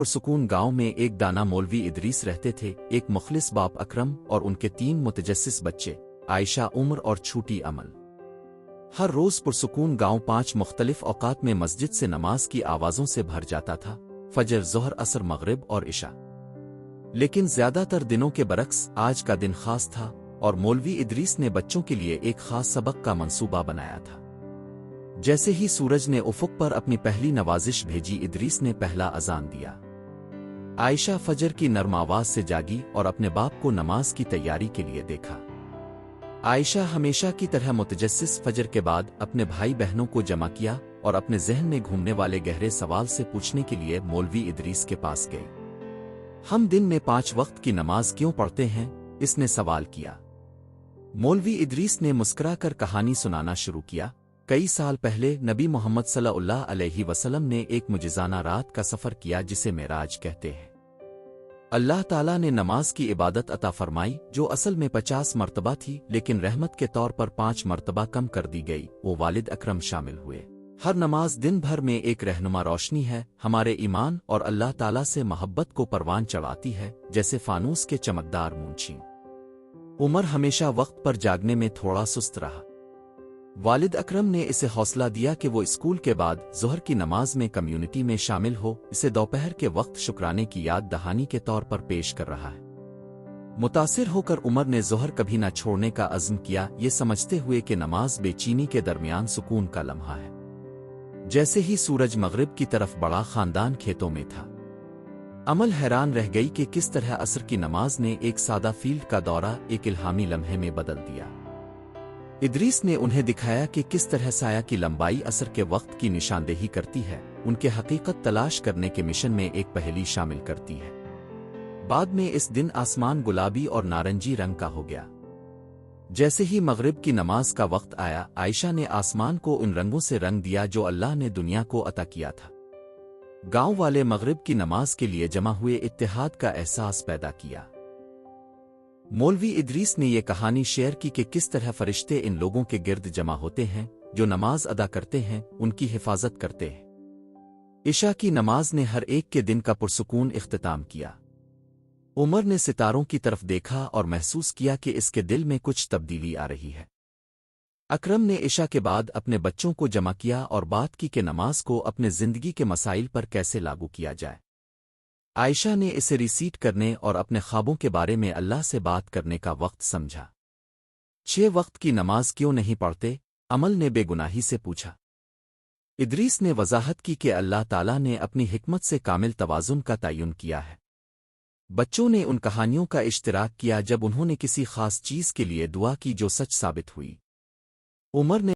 پرسکون گاؤں میں ایک دانا مولوی ادریس رہتے تھے، ایک مخلص باپ اکرم اور ان کے 3 متجسس بچے، عائشہ، عمر اور چھوٹی عمل۔ ہر روز پرسکون گاؤں 5 مختلف اوقات میں مسجد سے نماز کی آوازوں سے بھر جاتا تھا، فجر، ظہر، عصر، مغرب اور عشاء۔ لیکن زیادہ تر دنوں کے برعکس آج کا دن خاص تھا، اور مولوی ادریس نے بچوں کے لیے ایک خاص سبق کا منصوبہ بنایا تھا۔ جیسے ہی سورج نے افق پر اپنی پہلی نوازش بھیجی، ادریس نے پہلا اذان دیا۔ عائشہ فجر کی نرم آواز سے جاگی اور اپنے باپ کو نماز کی تیاری کے لیے دیکھا۔ عائشہ ہمیشہ کی طرح متجسس فجر کے بعد اپنے بھائی بہنوں کو جمع کیا اور اپنے ذہن میں گھومنے والے گہرے سوال سے پوچھنے کے لیے مولوی ادریس کے پاس گئی۔ ہم دن میں 5 وقت کی نماز کیوں پڑھتے ہیں؟ اس نے سوال کیا۔ مولوی ادریس نے مسکرا کر کہانی سنانا شروع کیا۔ کئی سال پہلے نبی محمد صلی اللہ علیہ وسلم نے ایک معجزانہ رات کا سفر کیا جسے معراج کہتے ہیں۔ اللہ تعالیٰ نے نماز کی عبادت عطا فرمائی جو اصل میں 50 مرتبہ تھی، لیکن رحمت کے طور پر 5 مرتبہ کم کر دی گئی۔ وہ والد اکرم شامل ہوئے۔ ہر نماز دن بھر میں ایک رہنما روشنی ہے، ہمارے ایمان اور اللہ تعالیٰ سے محبت کو پروان چڑھاتی ہے، جیسے فانوس کے چمکدار مونچھیں۔ عمر ہمیشہ وقت پر جاگنے میں تھوڑا سست رہا۔ والد اکرم نے اسے حوصلہ دیا کہ وہ اسکول کے بعد ظہر کی نماز میں کمیونٹی میں شامل ہو، اسے دوپہر کے وقت شکرانے کی یاد دہانی کے طور پر پیش کر رہا ہے۔ متاثر ہو کر عمر نے ظہر کبھی نہ چھوڑنے کا عزم کیا، یہ سمجھتے ہوئے کہ نماز بے چینی کے درمیان سکون کا لمحہ ہے۔ جیسے ہی سورج مغرب کی طرف بڑا، خاندان کھیتوں میں تھا۔ عمل حیران رہ گئی کہ کس طرح عصر کی نماز نے ایک سادہ فیلڈ کا دورہ ایک الہامی لمحے میں بدل دیا۔ ادریس نے انہیں دکھایا کہ کس طرح سایہ کی لمبائی عصر کے وقت کی نشاندہی کرتی ہے، ان کے حقیقت تلاش کرنے کے مشن میں ایک پہیلی شامل کرتی ہے۔ بعد میں اس دن آسمان گلابی اور نارنجی رنگ کا ہو گیا۔ جیسے ہی مغرب کی نماز کا وقت آیا، عائشہ نے آسمان کو ان رنگوں سے رنگ دیا جو اللہ نے دنیا کو عطا کیا تھا۔ گاؤں والے مغرب کی نماز کے لیے جمع ہوئے، اتحاد کا احساس پیدا کیا۔ مولوی ادریس نے یہ کہانی شیئر کی کہ کس طرح فرشتے ان لوگوں کے گرد جمع ہوتے ہیں جو نماز ادا کرتے ہیں، ان کی حفاظت کرتے ہیں۔ عشاء کی نماز نے ہر ایک کے دن کا پرسکون اختتام کیا۔ عمر نے ستاروں کی طرف دیکھا اور محسوس کیا کہ اس کے دل میں کچھ تبدیلی آ رہی ہے۔ اکرم نے عشاء کے بعد اپنے بچوں کو جمع کیا اور بات کی کہ نماز کو اپنے زندگی کے مسائل پر کیسے لاگو کیا جائے۔ عائشہ نے اسے ریسیٹ کرنے اور اپنے خوابوں کے بارے میں اللہ سے بات کرنے کا وقت سمجھا۔ 6 وقت کی نماز کیوں نہیں پڑھتے؟ عمل نے بے گناہی سے پوچھا۔ ادریس نے وضاحت کی کہ اللہ تعالیٰ نے اپنی حکمت سے کامل توازن کا تعین کیا ہے۔ بچوں نے ان کہانیوں کا اشتراک کیا جب انہوں نے کسی خاص چیز کے لیے دعا کی جو سچ ثابت ہوئی۔ عمر نے